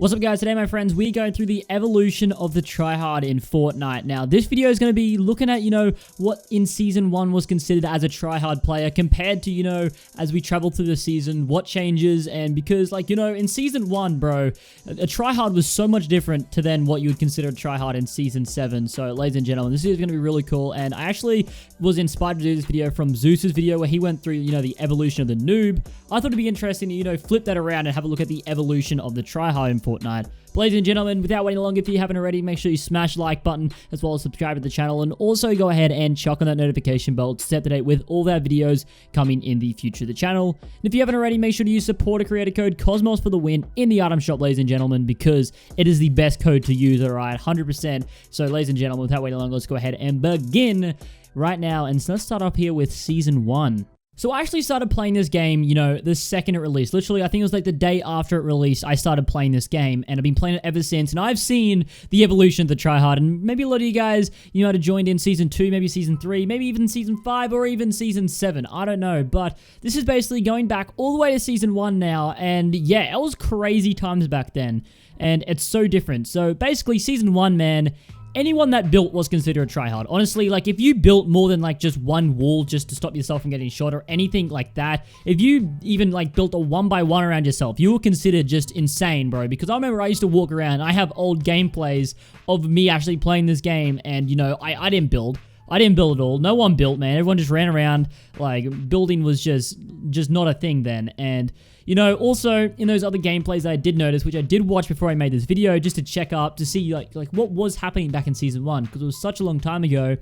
What's up guys, today my friends, we're going through the evolution of the Tryhard in Fortnite. Now this video is going to be looking at, what in Season 1 was considered as a Tryhard player compared to, as we travel through the season, what changes, and because in Season 1, bro, a Tryhard was so much different to then what you would consider a Tryhard in Season 7. So ladies and gentlemen, this video is going to be really cool, and I actually was inspired to do this video from Zeus's video where he went through, the evolution of the noob. I thought it'd be interesting to, flip that around and have a look at the evolution of the Tryhard in Fortnite. But ladies and gentlemen, without waiting long, if you haven't already, make sure you smash the like button as well as subscribe to the channel, and also go ahead and chuck on that notification bell to stay up to date with all of our videos coming in the future of the channel. And if you haven't already, make sure to use supporter creator code Cosmos for the win in the item shop, ladies and gentlemen, because it is the best code to use, alright, 100%. So ladies and gentlemen, without waiting long, let's go ahead and begin right now. And so let's start off here with Season 1. So I actually started playing this game, the second it released. Literally, I think it was like the day after it released, I started playing this game, and I've been playing it ever since, and I've seen the evolution of the Tryhard, and maybe a lot of you guys, might have joined in Season 2, maybe Season 3, maybe even Season 5, or even Season 7, I don't know, but this is basically going back all the way to Season 1 now, and yeah, it was crazy times back then, and it's so different. So basically, Season 1, man, anyone that built was considered a tryhard. Honestly, if you built more than just one wall just to stop yourself from getting shot or anything like that, if you even built a 1x1 around yourself, you were considered just insane, bro. Because I remember I used to walk around, I have old gameplays of me actually playing this game, and I didn't build. I didn't build at all. No one built, man. Everyone just ran around. Building was just not a thing then. And, also in those other gameplays I did notice, which I did watch before I made this video, just to check up, to see, what was happening back in Season 1, because it was such a long time ago.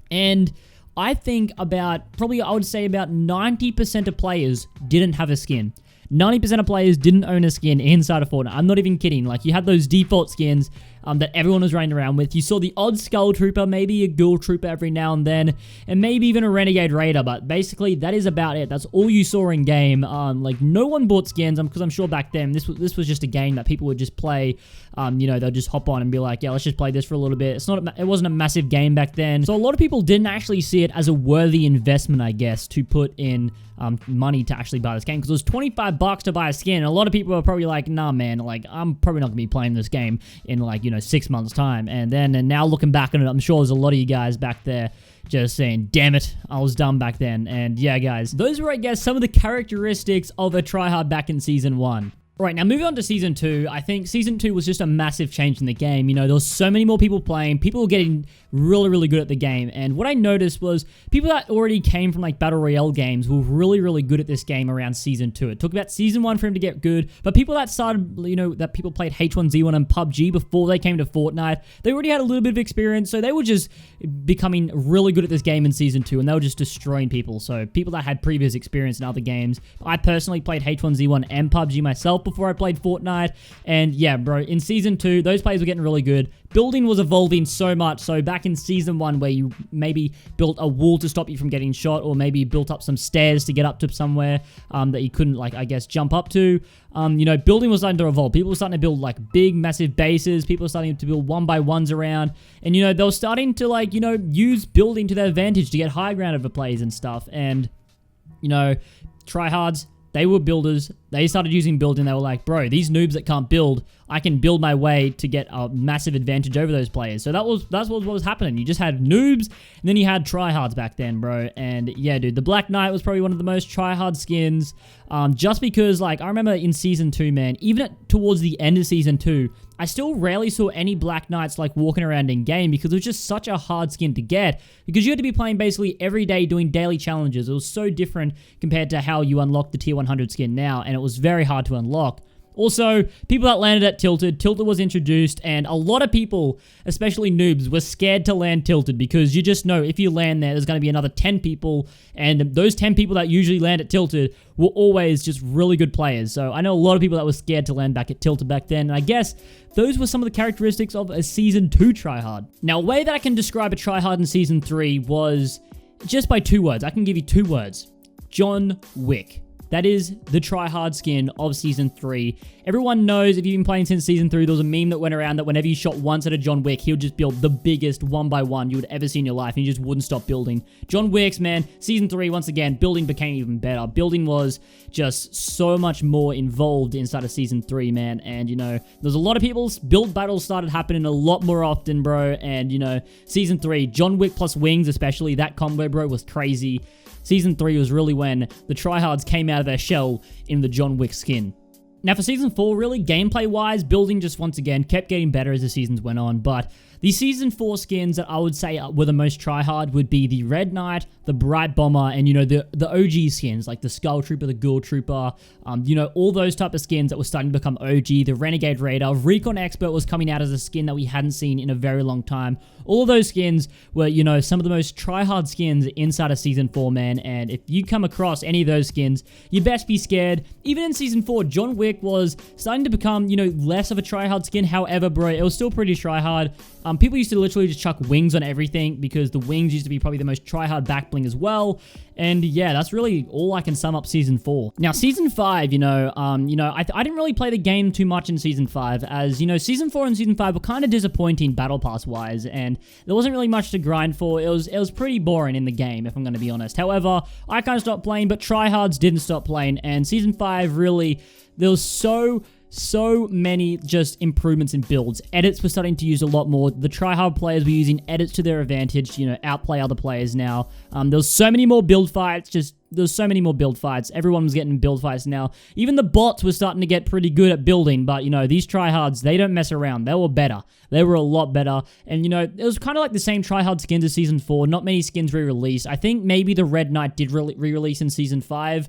And I think I would say about 90% of players didn't have a skin. 90% of players didn't own a skin inside of Fortnite. I'm not even kidding. You had those default skins that everyone was running around with. You saw the odd Skull Trooper, maybe a Ghoul Trooper every now and then, and maybe even a Renegade Raider, but basically that is about it. That's all you saw in game. No one bought skins, because I'm sure back then this was just a game that people would just play. They'll just hop on and be like, yeah, let's just play this for a little bit. It wasn't a massive game back then, so a lot of people didn't actually see it as a worthy investment, I guess, to put in money to actually buy this game, because it was $25 to buy a skin. And a lot of people are probably like, nah, man, I'm probably not gonna be playing this game in 6 months time. And now looking back on it, I'm sure there's a lot of you guys back there just saying, damn it, I was dumb back then. And yeah, guys, those were, I guess, some of the characteristics of a tryhard back in Season 1. Alright, now moving on to Season 2, I think Season 2 was just a massive change in the game. There was so many more people playing, people were getting really, really good at the game, and what I noticed was people that already came from Battle Royale games were really, really good at this game around Season 2. It took about Season 1 for him to get good, but people that started, that people played H1Z1 and PUBG before they came to Fortnite, they already had a little bit of experience, so they were just becoming really good at this game in Season 2, and they were just destroying people. So people that had previous experience in other games. I personally played H1Z1 and PUBG myself before I played Fortnite, and yeah, bro, in Season 2, those players were getting really good. Building was evolving so much, so back in Season 1, where you maybe built a wall to stop you from getting shot, or maybe built up some stairs to get up to somewhere that you couldn't, I guess, jump up to, building was starting to evolve. People were starting to build, big, massive bases. People were starting to build 1x1s around, and, they were starting to, use building to their advantage to get high ground over plays and stuff, and, tryhards, they were builders. They started using building. They were like, bro, these noobs that can't build, I can build my way to get a massive advantage over those players. So that's what was happening. You just had noobs, and then you had tryhards back then, bro. And yeah, dude, the Black Knight was probably one of the most tryhard skins. Just because, I remember in Season 2, man, even towards the end of Season 2, I still rarely saw any Black Knights walking around in game, because it was just such a hard skin to get, because you had to be playing basically every day doing daily challenges. It was so different compared to how you unlock the Tier 100 skin now, and it was very hard to unlock. Also, people that landed at Tilted was introduced, and a lot of people, especially noobs, were scared to land Tilted, because you just know if you land there, there's going to be another 10 people, and those 10 people that usually land at Tilted were always just really good players. So I know a lot of people that were scared to land back at Tilted back then, and I guess those were some of the characteristics of a Season 2 tryhard. Now, a way that I can describe a tryhard in Season 3 was just by 2 words. I can give you 2 words. John Wick. That is the Tryhard skin of Season 3. Everyone knows, if you've been playing since Season 3, there was a meme that went around that whenever you shot once at a John Wick, he would just build the biggest 1x1 you would ever see in your life, and you just wouldn't stop building. John Wick's, man, Season 3, once again, building became even better. Building was just so much more involved inside of Season 3, man, and, you know, there's a lot of people's build battles started happening a lot more often, bro, and, you know, Season 3, John Wick plus wings especially, that combo, bro, was crazy. Season 3 was really when the Tryhards came out of their shell in the John Wick skin. Now for Season 4, really, gameplay-wise, building just once again kept getting better as the seasons went on, but the Season 4 skins that I would say were the most tryhard would be the Red Knight, the Bright Bomber, and, you know, the OG skins, like the Skull Trooper, the Ghoul Trooper, you know, all those type of skins that were starting to become OG, the Renegade Raider, Recon Expert was coming out as a skin that we hadn't seen in a very long time. All of those skins were, you know, some of the most tryhard skins inside of Season 4, man, and if you come across any of those skins, you best be scared. Even in Season 4, John Wick was starting to become, you know, less of a tryhard skin. However, bro, it was still pretty tryhard. People used to literally just chuck wings on everything because the wings used to be probably the most tryhard back bling as well. And yeah, that's really all I can sum up Season 4. Now, Season 5, you know, I didn't really play the game too much in Season 5, as, you know, Season 4 and Season 5 were kind of disappointing Battle Pass-wise, and there wasn't really much to grind for. It was pretty boring in the game, if I'm going to be honest. However, I kind of stopped playing, but Tryhards didn't stop playing, and Season 5 really, there was so many just improvements in builds. Edits were starting to use a lot more. The tryhard players were using edits to their advantage to, you know, outplay other players now. There was so many more build fights, there's so many more build fights. Everyone was getting build fights now. Even the bots were starting to get pretty good at building, but, you know, these tryhards, they don't mess around. They were better. They were a lot better. And, you know, it was kind of like the same tryhard skins as Season 4. Not many skins re-released. I think maybe the Red Knight did re-release in Season 5.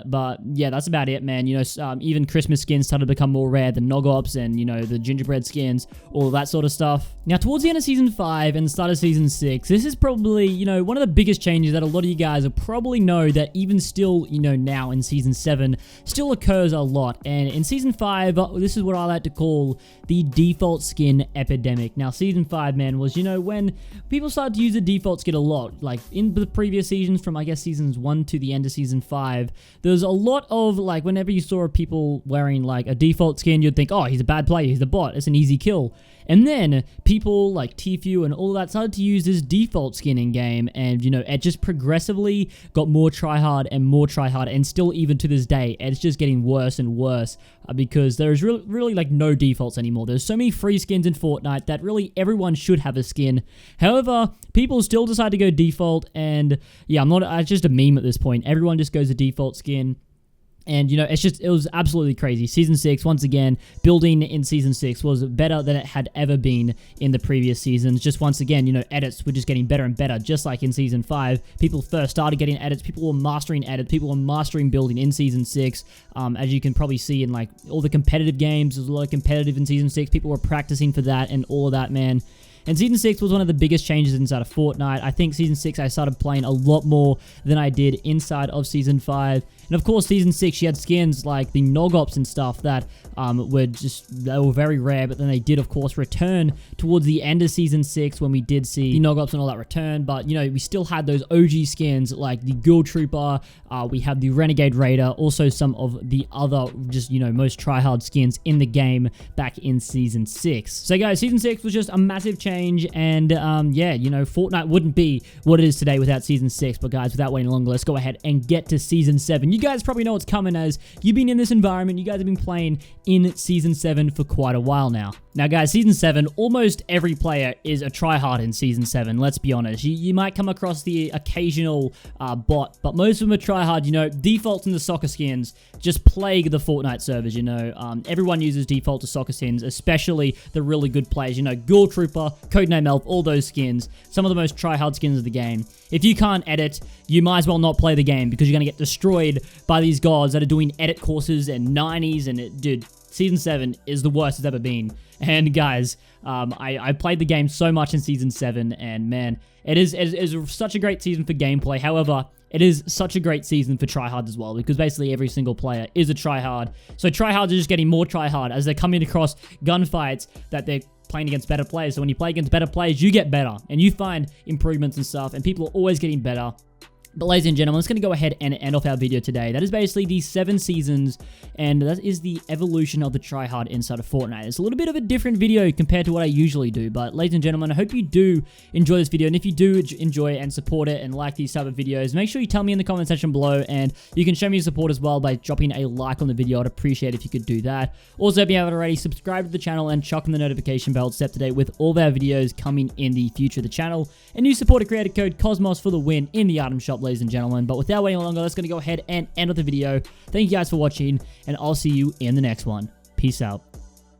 But, yeah, that's about it, man. You know, even Christmas skins started to become more rare. The Nogops and, you know, the gingerbread skins, all of that sort of stuff. Now, towards the end of Season 5 and the start of Season 6, this is probably, you know, one of the biggest changes that a lot of you guys will probably know that even still, you know, now in Season 7, still occurs a lot. And in Season 5, this is what I like to call the default skin epidemic. Now, Season 5, man, was, you know, when people started to use the default skin a lot. Like, in the previous seasons, from, I guess, Seasons 1 to the end of Season 5, there's a lot of, like, whenever you saw people wearing, like, a default skin, you'd think, oh, he's a bad player, he's a bot, it's an easy kill. And then people like Tfue and all that started to use this default skin in game, and, you know, it just progressively got more tryhard, and still even to this day, it's just getting worse and worse because there's really like no defaults anymore. There's so many free skins in Fortnite that really everyone should have a skin. However, people still decide to go default, and yeah, it's just a meme at this point. Everyone just goes a default skin. And, you know, it was absolutely crazy. Season 6, once again, building in Season 6 was better than it had ever been in the previous seasons. Just once again, you know, edits were just getting better and better. Just like in Season 5, people first started getting edits. People were mastering edits. People were mastering building in Season 6. As you can probably see in, like, all the competitive games, there's a lot of competitive in Season 6. People were practicing for that and all of that, man. And Season 6 was one of the biggest changes inside of Fortnite. I think Season 6 I started playing a lot more than I did inside of Season 5. And of course, Season 6, you had skins like the Nogops and stuff that they were very rare, but then they did, of course, return towards the end of Season 6 when we did see the Nogops and all that return. But, you know, we still had those OG skins like the Ghoul Trooper, we had the Renegade Raider, also some of the other just, you know, most tryhard skins in the game back in Season 6. So, guys, Season 6 was just a massive change, and yeah, you know, Fortnite wouldn't be what it is today without Season 6. But, guys, without waiting longer, let's go ahead and get to Season 7. You guys probably know what's coming, as you've been in this environment. You guys have been playing in Season 7 for quite a while now. Now, guys, Season 7, almost every player is a tryhard in Season 7, let's be honest. You might come across the occasional bot, but most of them are tryhard. You know, defaults in the soccer skins just plague the Fortnite servers, you know. Everyone uses default to soccer skins, especially the really good players. You know, Ghoul Trooper, Codename Elf, all those skins, some of the most tryhard skins of the game. If you can't edit, you might as well not play the game, because you're going to get destroyed by these gods that are doing edit courses and 90s, and dude, Season 7 is the worst it's ever been. And guys, I played the game so much in Season 7, and man, it is such a great season for gameplay. However, it is such a great season for tryhards as well, because basically every single player is a tryhard. So tryhards are just getting more tryhard as they're coming across gunfights that they're playing against better players. So when you play against better players, you get better, and you find improvements and stuff, and people are always getting better. But ladies and gentlemen, let's going to go ahead and end off our video today. That is basically the 7 seasons, and that is the evolution of the Tryhard inside of Fortnite. It's a little bit of a different video compared to what I usually do, but ladies and gentlemen, I hope you do enjoy this video, and if you do enjoy it and support it and like these type of videos, make sure you tell me in the comment section below, and you can show me your support as well by dropping a like on the video. I'd appreciate it if you could do that. Also, if you haven't already, subscribe to the channel and chuck on the notification bell to stay up to date with all of our videos coming in the future of the channel, and use supporter creator code COSMOS for the win in the item shop, ladies and gentlemen. But without waiting longer, let's go ahead and end off the video. Thank you guys for watching, and I'll see you in the next one. Peace out.